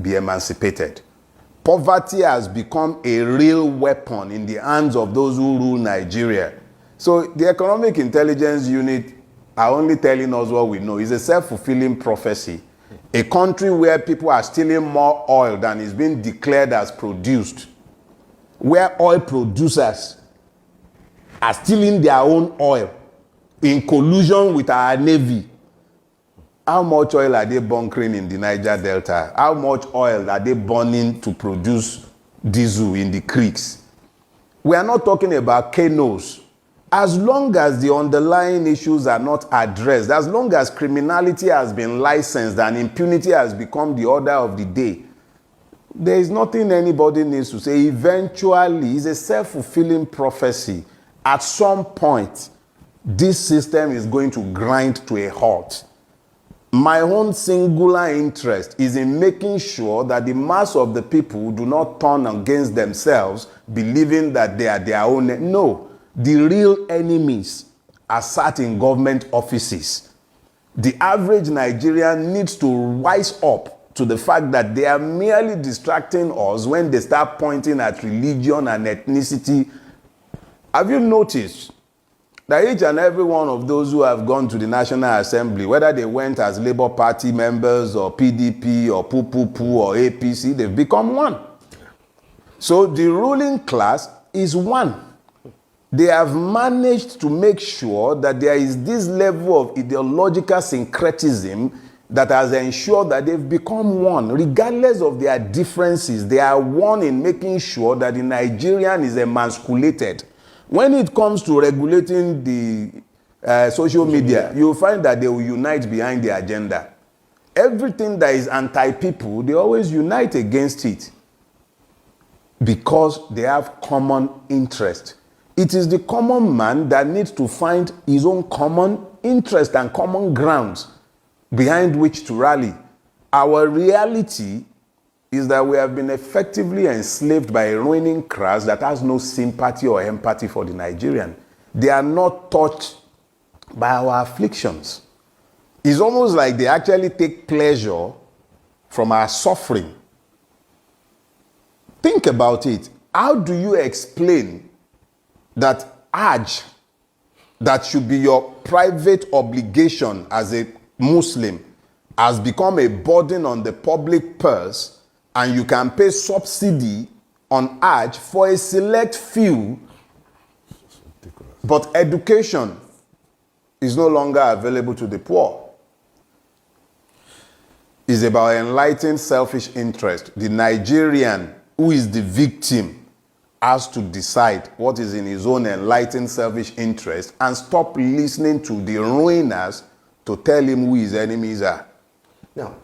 be emancipated. Poverty has become a real weapon in the hands of those who rule Nigeria. So the Economic Intelligence Unit are only telling us what we know. It's a self-fulfilling prophecy. A country where people are stealing more oil than is being declared as produced, where oil producers are stealing their own oil in collusion with our navy. How much oil are they bunkering in the Niger Delta? How much oil are they burning to produce diesel in the creeks? We are not talking about canoes. As long as the underlying issues are not addressed, as long as criminality has been licensed and impunity has become the order of the day, there is nothing anybody needs to say. Eventually, it's a self-fulfilling prophecy. At some point, this system is going to grind to a halt. My own singular interest is in making sure that the mass of the people do not turn against themselves, believing that they are their own. No, the real enemies are sat in government offices. The average Nigerian needs to wise up to the fact that they are merely distracting us when they start pointing at religion and ethnicity. Have you noticed that each and every one of those who have gone to the National Assembly, whether they went as Labour Party members or PDP or PUPUPU or APC, they've become one. So the ruling class is one. They have managed to make sure that there is this level of ideological syncretism that has ensured that they've become one. Regardless of their differences, they are one in making sure that the Nigerian is emasculated. When it comes to regulating the social media, you'll find that they will unite behind the agenda. Everything that is anti-people, they always unite against it because they have common interest. It is the common man that needs to find his own common interest and common grounds behind which to rally. Our reality is that we have been effectively enslaved by a ruling class that has no sympathy or empathy for the Nigerian. They are not touched by our afflictions. It's almost like they actually take pleasure from our suffering. Think about it. How do you explain that Hajj, that should be your private obligation as a Muslim, has become a burden on the public purse, and you can pay subsidy on Hajj for a select few, but education is no longer available to the poor? It's about enlightened selfish interest. The Nigerian who is the victim has to decide what is in his own enlightened selfish interest and stop listening to the ruiners to tell him who his enemies are. Now,